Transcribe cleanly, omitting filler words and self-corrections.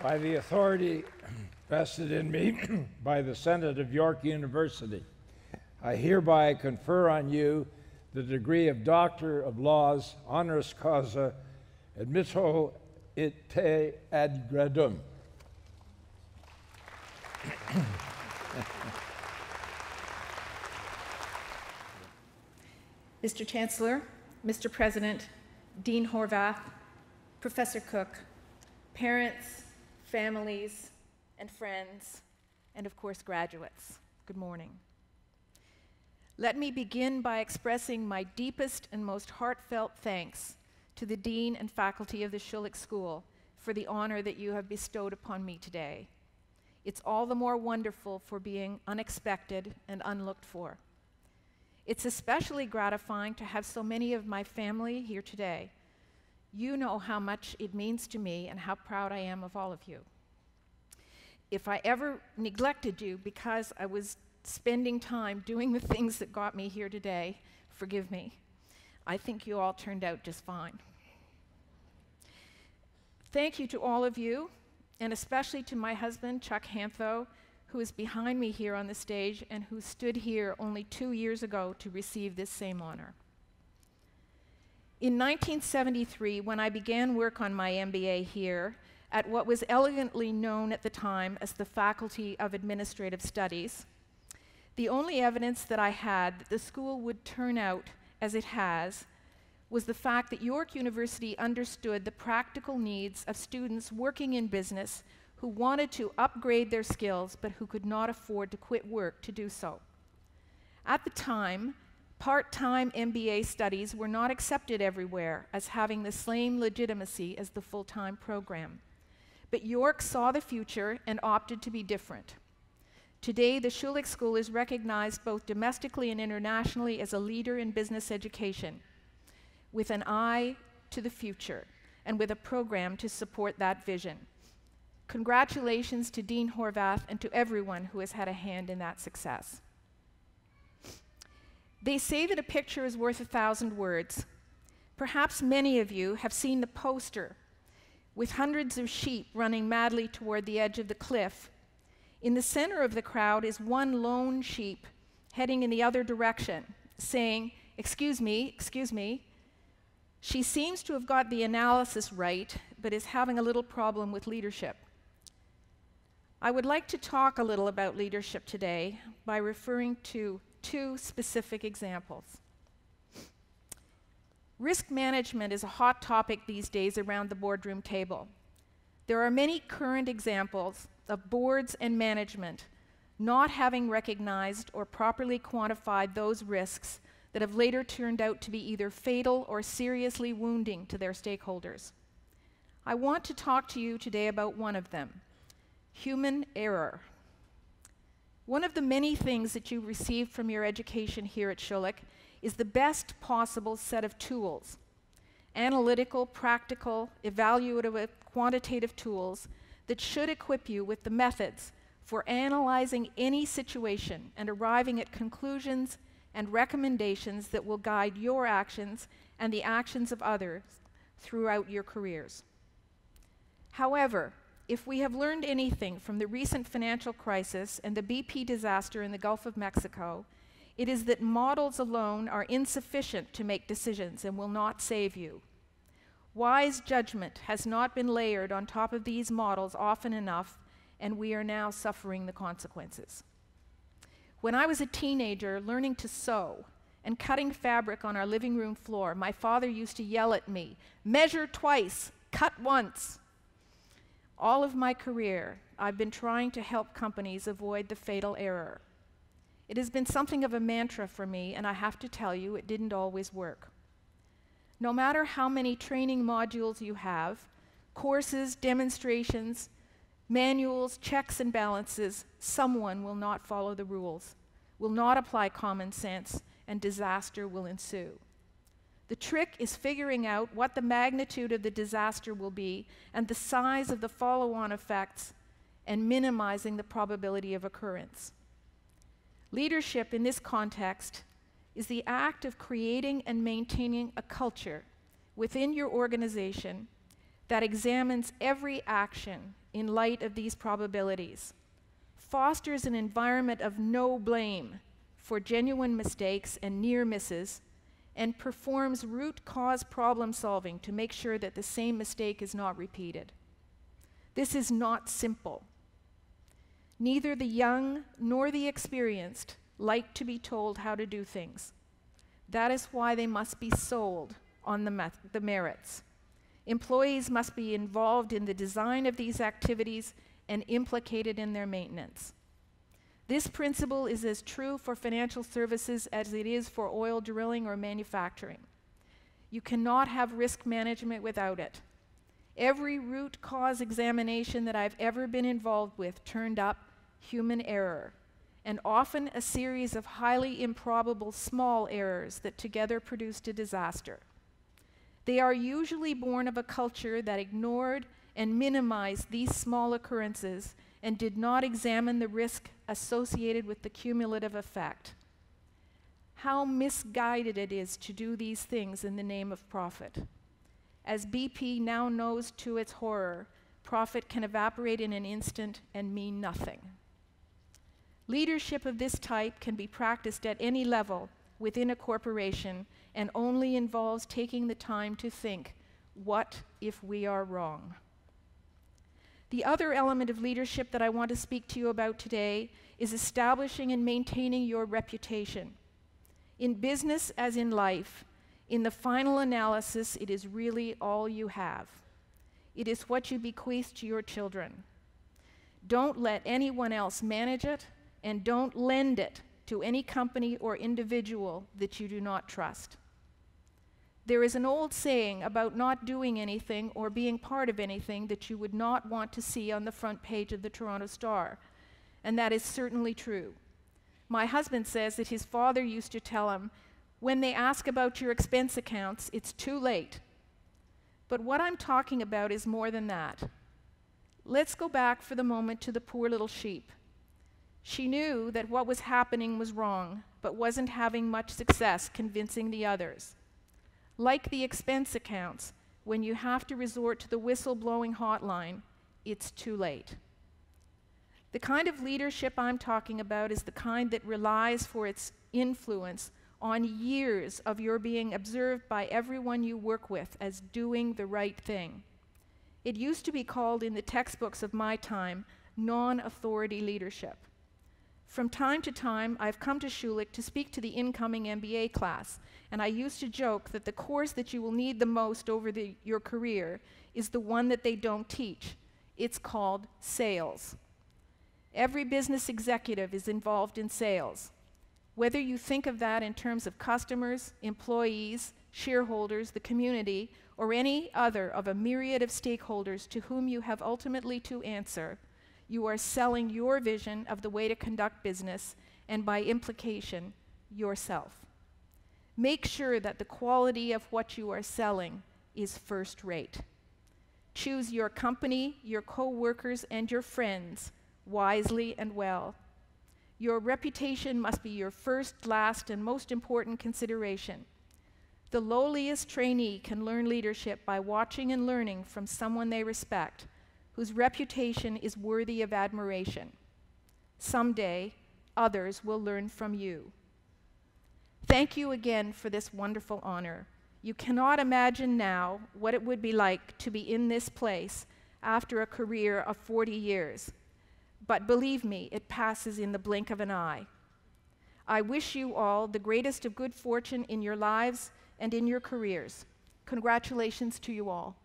By the authority vested in me by the Senate of York University, I hereby confer on you the degree of Doctor of Laws, honoris causa, admitto ite ad gradum. Mr. Chancellor, Mr. President, Dean Horvath, Professor Cook, parents, families, and friends, and of course graduates, good morning. Let me begin by expressing my deepest and most heartfelt thanks to the Dean and faculty of the Schulich School for the honor that you have bestowed upon me today. It's all the more wonderful for being unexpected and unlooked for. It's especially gratifying to have so many of my family here today. You know how much it means to me and how proud I am of all of you. If I ever neglected you because I was spending time doing the things that got me here today, forgive me. I think you all turned out just fine. Thank you to all of you, and especially to my husband, Chuck Hantho, who is behind me here on the stage and who stood here only 2 years ago to receive this same honor. In 1973, when I began work on my MBA here at what was elegantly known at the time as the Faculty of Administrative Studies, the only evidence that I had that the school would turn out as it has was the fact that York University understood the practical needs of students working in business who wanted to upgrade their skills but who could not afford to quit work to do so. At the time, part-time MBA studies were not accepted everywhere as having the same legitimacy as the full-time program. But York saw the future and opted to be different. Today, the Schulich School is recognized both domestically and internationally as a leader in business education, with an eye to the future and with a program to support that vision. Congratulations to Dean Horvath and to everyone who has had a hand in that success. They say that a picture is worth 1,000 words. Perhaps many of you have seen the poster with hundreds of sheep running madly toward the edge of the cliff. In the center of the crowd is one lone sheep heading in the other direction, saying, "Excuse me, excuse me." She seems to have got the analysis right, but is having a little problem with leadership. I would like to talk a little about leadership today by referring to 2 specific examples. Risk management is a hot topic these days around the boardroom table. There are many current examples of boards and management not having recognized or properly quantified those risks that have later turned out to be either fatal or seriously wounding to their stakeholders. I want to talk to you today about one of them, human error. One of the many things that you receive from your education here at Schulich is the best possible set of tools, analytical, practical, evaluative, quantitative tools that should equip you with the methods for analyzing any situation and arriving at conclusions and recommendations that will guide your actions and the actions of others throughout your careers. However, if we have learned anything from the recent financial crisis and the BP disaster in the Gulf of Mexico, it is that models alone are insufficient to make decisions and will not save you. Wise judgment has not been layered on top of these models often enough, and we are now suffering the consequences. When I was a teenager learning to sew and cutting fabric on our living room floor, my father used to yell at me, "Measure twice, cut once." All of my career, I've been trying to help companies avoid the fatal error. It has been something of a mantra for me, and I have to tell you, it didn't always work. No matter how many training modules you have, courses, demonstrations, manuals, checks and balances, someone will not follow the rules, will not apply common sense, and disaster will ensue. The trick is figuring out what the magnitude of the disaster will be and the size of the follow-on effects and minimizing the probability of occurrence. Leadership in this context is the act of creating and maintaining a culture within your organization that examines every action in light of these probabilities, fosters an environment of no blame for genuine mistakes and near misses, and performs root cause problem solving to make sure that the same mistake is not repeated. This is not simple. Neither the young nor the experienced like to be told how to do things. That is why they must be sold on the merits. Employees must be involved in the design of these activities and implicated in their maintenance. This principle is as true for financial services as it is for oil drilling or manufacturing. You cannot have risk management without it. Every root cause examination that I've ever been involved with turned up human error, and often a series of highly improbable small errors that together produced a disaster. They are usually born of a culture that ignored and minimized these small occurrences and did not examine the risk associated with the cumulative effect. How misguided it is to do these things in the name of profit. As BP now knows to its horror, profit can evaporate in an instant and mean nothing. Leadership of this type can be practiced at any level within a corporation and only involves taking the time to think, what if we are wrong? The other element of leadership that I want to speak to you about today is establishing and maintaining your reputation. In business as in life, in the final analysis, it is really all you have. It is what you bequeath to your children. Don't let anyone else manage it, and don't lend it to any company or individual that you do not trust. There is an old saying about not doing anything or being part of anything that you would not want to see on the front page of the Toronto Star, and that is certainly true. My husband says that his father used to tell him, when they ask about your expense accounts, it's too late. But what I'm talking about is more than that. Let's go back for the moment to the poor little sheep. She knew that what was happening was wrong, but wasn't having much success convincing the others. Like the expense accounts, when you have to resort to the whistle-blowing hotline, it's too late. The kind of leadership I'm talking about is the kind that relies for its influence on years of your being observed by everyone you work with as doing the right thing. It used to be called in the textbooks of my time, non-authority leadership. From time to time, I've come to Schulich to speak to the incoming MBA class, and I used to joke that the course that you will need the most over your career is the one that they don't teach. It's called sales. Every business executive is involved in sales. Whether you think of that in terms of customers, employees, shareholders, the community, or any other of a myriad of stakeholders to whom you have ultimately to answer, you are selling your vision of the way to conduct business, and by implication, yourself. Make sure that the quality of what you are selling is first rate. Choose your company, your co-workers, and your friends wisely and well. Your reputation must be your first, last, and most important consideration. The lowliest trainee can learn leadership by watching and learning from someone they respect, whose reputation is worthy of admiration. Someday, others will learn from you. Thank you again for this wonderful honor. You cannot imagine now what it would be like to be in this place after a career of 40 years. But believe me, it passes in the blink of an eye. I wish you all the greatest of good fortune in your lives and in your careers. Congratulations to you all.